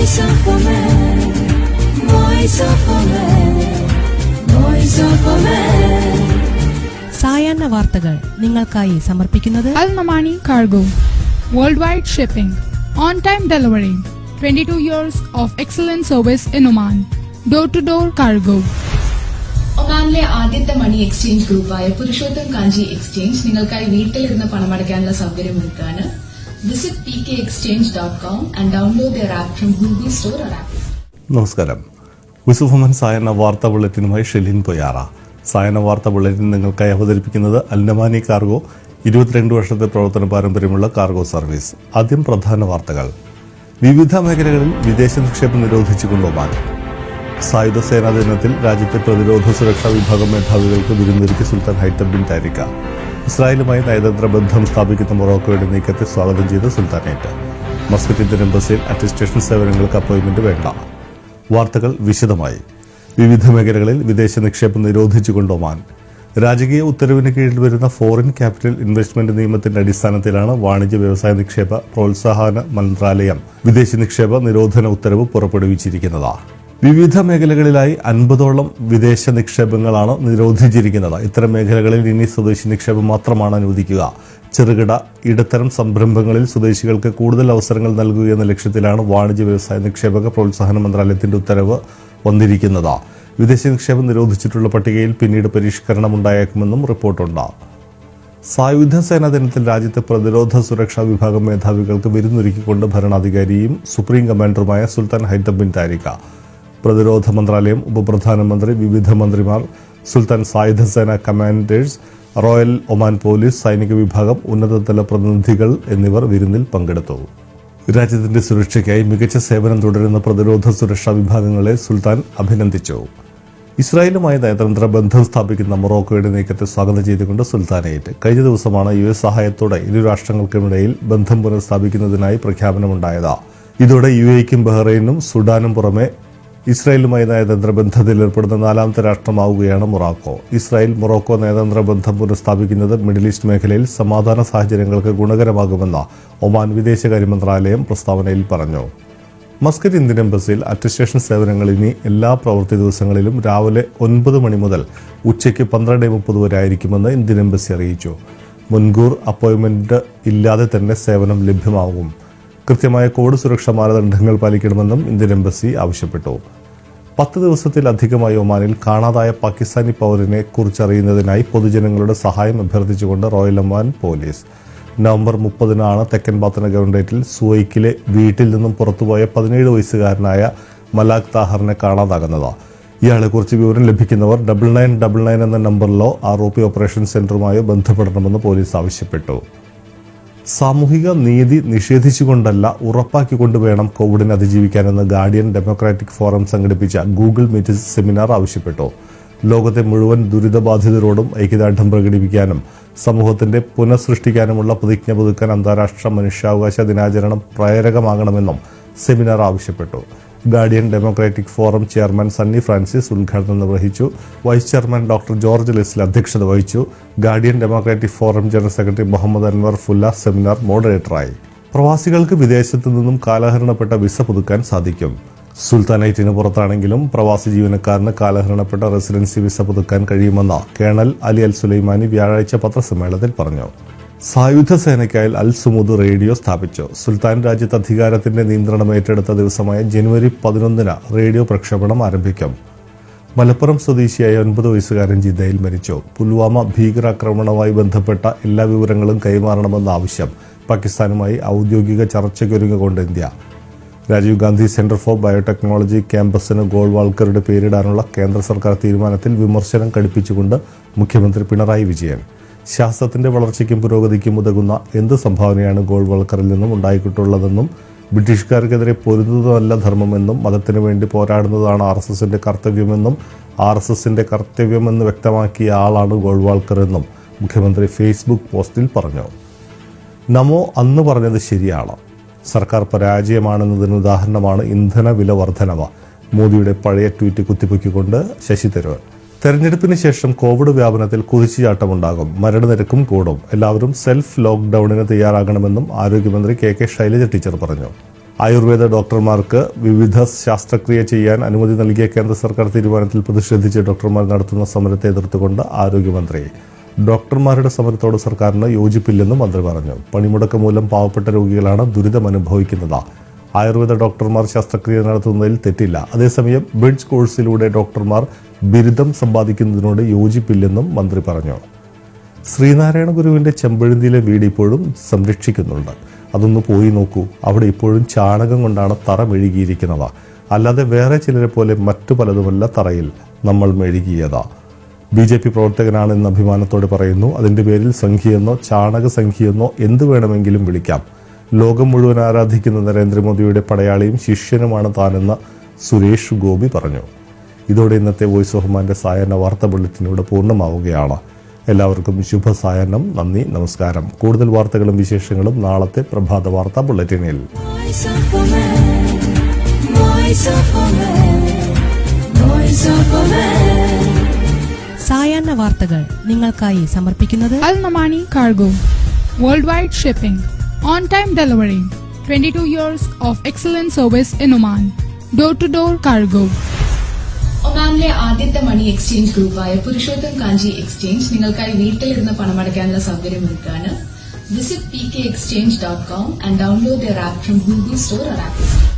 Voice of America, Voice of America, Voice of America. സായാഹ്ന വാർത്തകൾ നിങ്ങൾക്കായി സമർപ്പിക്കുന്നത് Al Mamani Cargo, worldwide shipping, on-time delivery, 22 years of excellent service in Oman, door-to-door cargo. ഒമാനിലെ ആദ്യത്തെ money exchange ഗ്രൂപ്പായ Purushottam Kanchi exchange നിങ്ങൾക്കായി വീട്ടിലിരുന്ന് പണമടയ്ക്കാനുള്ള സൗകര്യമൊരുക്കാണ്. Visit pkexchange.com and download their app from Google Store or App. നമസ്കാരം. വിസുഫമൻ സായന വാർത്താ ബുള്ളറ്റിനുമായി ഷെലിൻ പൊയ്യാറ. സായന വാർത്താ ബുള്ളറ്റിൻ നിങ്ങൾക്കായി അവതരിപ്പിക്കുന്നത് അൽനമാനി കാർഗോ, 22 വർഷത്തെ പ്രവർത്തന പാരമ്പര്യമുള്ള കാർഗോ സർവീസ്. ആദ്യം പ്രധാന വാർത്തകൾ. വിവിധ മേഖലകളിൽ വിദേശ നിക്ഷേപം നിരോധിച്ചുകൊണ്ട് ഒമാൻ. സായുധ സേനാ ദിനത്തിൽ രാജ്യത്തെ പ്രതിരോധ സുരക്ഷാ വിഭാഗം മേധാവികൾക്ക് വിരുന്നൊരുക്കി സുൽത്താൻ ഹൈത്തം ബിൻ താരിഖ. ഇസ്രായേലുമായി നയതന്ത്ര ബന്ധം സ്ഥാപിക്കുന്ന മൊറോക്കോയുടെ നീക്കത്തെ സ്വാഗതം ചെയ്ത സുൽത്താനേറ്റ്. മസ്കറ്റ് ഇന്ത്യൻ എംബസിയിൽ അറ്റസ്റ്റേഷൻ സേവനങ്ങൾക്ക് അപ്പോയിന്റ്മെന്റ് വേണ്ട. വാർത്തകൾ വിശദമായി. വിവിധ മേഖലകളിൽ വിദേശ നിക്ഷേപം നിരോധിച്ചുകൊണ്ട് ഒമാൻ. രാജകീയ ഉത്തരവിന് കീഴിൽ വരുന്ന ഫോറിൻ ക്യാപിറ്റൽ ഇൻവെസ്റ്റ്മെന്റ് നിയമത്തിന്റെ അടിസ്ഥാനത്തിലാണ് വാണിജ്യ വ്യവസായ നിക്ഷേപ പ്രോത്സാഹന മന്ത്രാലയം വിദേശ നിക്ഷേപ നിരോധന ഉത്തരവ് പുറപ്പെടുവിച്ചിരിക്കുന്നത്. വിവിധ മേഖലകളിലായി 50ഓളം വിദേശ നിക്ഷേപങ്ങളാണ് നിരോധിച്ചിരിക്കുന്നത്. ഇത്തരം മേഖലകളിൽ ഇനി സ്വദേശി നിക്ഷേപം മാത്രമാണ് അനുവദിക്കുക. ചെറുകിട ഇടത്തരം സംരംഭങ്ങളിൽ സ്വദേശികൾക്ക് കൂടുതൽ അവസരങ്ങൾ നൽകുക എന്ന ലക്ഷ്യത്തിലാണ് വാണിജ്യ വ്യവസായ നിക്ഷേപക പ്രോത്സാഹന മന്ത്രാലയത്തിന്റെ ഉത്തരവ് വന്നിരിക്കുന്നത്. വിദേശ നിക്ഷേപം നിരോധിച്ചിട്ടുള്ള പട്ടികയിൽ പിന്നീട് പരിഷ്കരണമുണ്ടായേക്കുമെന്നും റിപ്പോർട്ടുണ്ട്. സായുധ സേനാ ദിനത്തിൽ രാജ്യത്തെ പ്രതിരോധ സുരക്ഷാ വിഭാഗം മേധാവികൾക്ക് വിരുന്നൊരുക്കിക്കൊണ്ട് ഭരണാധികാരിയും സുപ്രീം കമാൻഡറുമായ സുൽത്താൻ ഹൈത്തം ബിൻ താരിഖ. പ്രതിരോധ മന്ത്രാലയം, ഉപപ്രധാനമന്ത്രി, വിവിധ മന്ത്രിമാർ, സുൽത്താൻ സായുധ സേന കമാൻഡേഴ്സ്, റോയൽ ഒമാൻ പോലീസ്, സൈനിക വിഭാഗം, ഉന്നതതല പ്രതിനിധികൾ എന്നിവർ വിരുന്നിൽ പങ്കെടുത്തു. രാജ്യത്തിന്റെ സുരക്ഷയ്ക്കായി മികച്ച സേവനം തുടരുന്ന പ്രതിരോധ സുരക്ഷാ വിഭാഗങ്ങളെ സുൽത്താൻ അഭിനന്ദിച്ചു. ഇസ്രായേലുമായി നയതന്ത്ര ബന്ധം സ്ഥാപിക്കുന്ന മൊറോക്കോയുടെ നീക്കത്തെ സ്വാഗതം ചെയ്തുകൊണ്ട് സുൽത്താനേറ്റ്. കഴിഞ്ഞ ദിവസമാണ് US സഹായത്തോടെ ഇരു രാഷ്ട്രങ്ങൾക്കുമിടയിൽ ബന്ധം പുനഃസ്ഥാപിക്കുന്നതിനായി പ്രഖ്യാപനമുണ്ടായത്. ഇതോടെ UAEക്കും ബഹ്റൈനും സുഡാനും പുറമെ ഇസ്രായേലുമായി നയതന്ത്ര ബന്ധത്തിൽ ഏർപ്പെടുന്ന 4ാമത്തെ രാഷ്ട്രമാവുകയാണ് മൊറോക്കോ. ഇസ്രായേൽ മൊറോക്കോ നയതന്ത്ര ബന്ധം പുനഃസ്ഥാപിക്കുന്നത് മിഡിൽ ഈസ്റ്റ് മേഖലയിൽ സമാധാന സാഹചര്യങ്ങൾക്ക് ഗുണകരമാകുമെന്ന് ഒമാൻ വിദേശകാര്യ മന്ത്രാലയം പ്രസ്താവനയിൽ പറഞ്ഞു. മസ്കറ്റ് ഇന്ത്യൻ എംബസിയിൽ അറ്റസ്റ്റേഷൻ സേവനങ്ങൾ ഇനി എല്ലാ പ്രവൃത്തി ദിവസങ്ങളിലും രാവിലെ 9 മണി മുതൽ ഉച്ചയ്ക്ക് 12:30 വരെ ആയിരിക്കുമെന്ന് ഇന്ത്യൻ എംബസി അറിയിച്ചു. മുൻകൂർ അപ്പോയിന്റ്മെന്റ് ഇല്ലാതെ തന്നെ സേവനം ലഭ്യമാകും. കൃത്യമായ കോവിഡ് സുരക്ഷാ മാനദണ്ഡങ്ങൾ പാലിക്കണമെന്നും ഇന്ത്യൻ എംബസി ആവശ്യപ്പെട്ടു. 10 ദിവസത്തിലധികമായി ഒമാനിൽ കാണാതായ പാകിസ്ഥാനി പൗരനെ കുറിച്ചറിയുന്നതിനായി പൊതുജനങ്ങളുടെ സഹായം അഭ്യർത്ഥിച്ചുകൊണ്ട് റോയൽ ഒമാൻ പോലീസ്. നവംബർ 30-നാണ് തെക്കൻ ബാത്തന ഗവൺറേറ്റിൽ സുവൈക്കിലെ വീട്ടിൽ നിന്നും പുറത്തുപോയ 17 വയസ്സുകാരനായ മലാഖ് താഹറിനെ കാണാതാകുന്നത്. ഇയാളെക്കുറിച്ച് വിവരം ലഭിക്കുന്നവർ 9999 എന്ന നമ്പറിലോ ROP ഓപ്പറേഷൻ സെന്ററുമായോ ബന്ധപ്പെടണമെന്ന് പോലീസ് ആവശ്യപ്പെട്ടു. സാമൂഹിക നീതി നിഷേധിച്ചുകൊണ്ടല്ല, ഉറപ്പാക്കിക്കൊണ്ട് വേണം കോവിഡിനെ അതിജീവിക്കാനെന്ന് ഗാർഡിയൻ ഡെമോക്രാറ്റിക് ഫോറം സംഘടിപ്പിച്ച ഗൂഗിൾ മീറ്റ് സെമിനാർ ആവശ്യപ്പെട്ടു. ലോകത്തെ മുഴുവൻ ദുരിതബാധിതരോടും ഐക്യദാർഢ്യം പ്രകടിപ്പിക്കാനും സമൂഹത്തിന്റെ പുനഃസൃഷ്ടിക്കാനുമുള്ള പ്രതിജ്ഞ പുതുക്കാൻ അന്താരാഷ്ട്ര മനുഷ്യാവകാശ ദിനാചരണം പ്രേരകമാകണമെന്നും സെമിനാർ ആവശ്യപ്പെട്ടു. Guardian democratic forum chairman Sunny Francis ഉദ്ഘാടനം നിർവഹിച്ചു. Vice chairman doctor George Leslie അധ്യക്ഷത വഹിച്ചു. Guardian democratic forum general secretary Muhammad Anwar Fulla seminar മോഡറേറ്ററായി. പ്രവാസികൾക്ക് വിദേശത്തു നിന്നും കാലഹരണപ്പെട്ട വിസ പുതുക്കാൻ സാധിക്കും. സുൽത്താനേറ്റിന് പുറത്താണെങ്കിലും പ്രവാസി ജീവനക്കാരന് കാലഹരണപ്പെട്ട റെസിഡൻസി വിസ പുതുക്കാൻ കഴിയുമെന്ന് കേണൽ അലി അൽ സുലൈമാനി വ്യാഴാഴ്ച പത്രസമ്മേളനത്തിൽ പറഞ്ഞു. സായുധ സേനയ്ക്കായി അൽ സുമുദ് റേഡിയോ സ്ഥാപിച്ചു. സുൽത്താൻ രാജ്യത്ത് അധികാരത്തിന്റെ നിയന്ത്രണം ഏറ്റെടുത്ത ദിവസമായ ജനുവരി 11-ന് റേഡിയോ പ്രക്ഷേപണം ആരംഭിക്കും. മലപ്പുറം സ്വദേശിയായ 9 വയസ്സുകാരൻ ജിദ്ദയിൽ മരിച്ചു. പുൽവാമ ഭീകരാക്രമണവുമായി ബന്ധപ്പെട്ട എല്ലാ വിവരങ്ങളും കൈമാറണമെന്ന ആവശ്യം പാകിസ്ഥാനുമായി ഔദ്യോഗിക ചർച്ചയ്ക്കൊരുങ്ങിക്കൊണ്ട് India. Rajiv Gandhi centre for biotechnology ക്യാമ്പസിന് ഗോൾവാൾക്കറുടെ പേരിടാനുള്ള കേന്ദ്ര സർക്കാർ തീരുമാനത്തിൽ വിമർശനം കടുപ്പിച്ചുകൊണ്ട് മുഖ്യമന്ത്രി പിണറായി വിജയൻ. ശാസ്ത്രത്തിന്റെ വളർച്ചയ്ക്കും പുരോഗതിക്കും ഉതകുന്ന എന്ത് സംഭാവനയാണ് ഗോൾവാൾക്കറിൽ നിന്നും ഉണ്ടായിട്ടുള്ളതെന്നും ബ്രിട്ടീഷുകാർക്കെതിരെ പൊരുതുന്നതല്ല ധർമ്മമെന്നും മതത്തിനു വേണ്ടി പോരാടുന്നതാണ് RSSന്റെ കർത്തവ്യമെന്നും RSSന്റെ കർത്തവ്യമെന്ന് വ്യക്തമാക്കിയ ആളാണ് ഗോൾവാൾക്കർ എന്നും മുഖ്യമന്ത്രി ഫേസ്ബുക്ക് പോസ്റ്റിൽ പറഞ്ഞു. നമോ അന്ന് പറഞ്ഞത് ശരിയാണ്. സർക്കാർ പരാജയമാണെന്നതിന് ഉദാഹരണമാണ് ഇന്ധന വില വർധനവ്. മോദിയുടെ പഴയ ട്വീറ്റ് കുത്തിപ്പൊക്കിക്കൊണ്ട് ശശി തരൂർ. തെരഞ്ഞെടുപ്പിന് ശേഷം കോവിഡ് വ്യാപനത്തിൽ കുതിച്ചുചാട്ടമുണ്ടാകും, മരണനിരക്കും കൂടും. എല്ലാവരും സെൽഫ് ലോക്ക്ഡൌണിന് തയ്യാറാകണമെന്നും ആരോഗ്യമന്ത്രി KK ശൈലജ ടീച്ചർ പറഞ്ഞു. ആയുർവേദ ഡോക്ടർമാർക്ക് വിവിധ ശസ്ത്രക്രിയ ചെയ്യാൻ അനുമതി നൽകിയ കേന്ദ്ര സർക്കാർ തീരുമാനത്തിൽ പ്രതിഷേധിച്ച് ഡോക്ടർമാർ നടത്തുന്ന സമരത്തെ എതിർത്തുകൊണ്ട് ആരോഗ്യമന്ത്രി. ഡോക്ടർമാരുടെ സമരത്തോട് സർക്കാരിന് യോജിപ്പില്ലെന്നും മന്ത്രി പറഞ്ഞു. പണിമുടക്ക് മൂലം പാവപ്പെട്ട രോഗികളാണ് ദുരിതമനുഭവിക്കുന്നത്. ആയുർവേദ ഡോക്ടർമാർ ശസ്ത്രക്രിയ നടത്തുന്നതിൽ തെറ്റില്ല. അതേസമയം ബ്രിഡ്ജ് കോഴ്സിലൂടെ ഡോക്ടർമാർ ബിരുദം സമ്പാദിക്കുന്നതിനോട് യോജിപ്പില്ലെന്നും മന്ത്രി പറഞ്ഞു. ശ്രീനാരായണ ഗുരുവിന്റെ ചെമ്പഴുന്തിയിലെ വീട് ഇപ്പോഴും സംരക്ഷിക്കുന്നുണ്ട്. അതൊന്ന് പോയി നോക്കൂ. അവിടെ ഇപ്പോഴും ചാണകം കൊണ്ടാണ് തറ മെഴുകിയിരിക്കുന്നത്. അല്ലാതെ വേറെ ചിലരെ പോലെ മറ്റു പലതുമല്ല തറയിൽ നമ്മൾ മെഴുകിയത്. BJP പ്രവർത്തകനാണെന്ന് അഭിമാനത്തോടെ പറയുന്നു. അതിന്റെ പേരിൽ സംഖ്യയെന്നോ ചാണക സംഖ്യയെന്നോ എന്തു വേണമെങ്കിലും വിളിക്കാം. ലോകം മുഴുവൻ ആരാധിക്കുന്ന നരേന്ദ്രമോദിയുടെ പടയാളിയും ശിഷ്യനുമാണ് താനെന്ന് സുരേഷ് ഗോപി പറഞ്ഞു. ഇതോടെ ഇന്നത്തെ വോയിസ് ഓഫ് ഒമാന്റെ സായാഹ്ന വാർത്താ ബുള്ളറ്റിൻ ഇവിടെ പൂർണ്ണമാവുകയാണ്. എല്ലാവർക്കും ശുഭ സായാഹ്നം. നന്ദി, നമസ്കാരം. കൂടുതൽ വാർത്തകളും വിശേഷങ്ങളും നാളത്തെ പ്രഭാത വാർത്താ ബുള്ളറ്റിനിൽ. Voice of Oman, Voice of Oman, Voice of Oman. സായാഹ്ന വാർത്തകൾ നിങ്ങൾക്കായി സമർപ്പിക്കുന്നത് Al Namani Cargo, worldwide shipping, on-time delivery, 22 years of excellent service in Oman, door-to-door cargo. ഒമാനിലെ ആദ്യത്തെ മണി എക്സ്ചേഞ്ച് ഗ്രൂപ്പായ പുരുഷോത്തം കാഞ്ചി എക്സ്ചേഞ്ച് നിങ്ങൾക്കായി വീട്ടിലിരുന്ന് പണമടയ്ക്കാനുള്ള സൗകര്യമൊരുക്കാണ്. visit pkexchange.com and download their app from Google Store or Apple Store.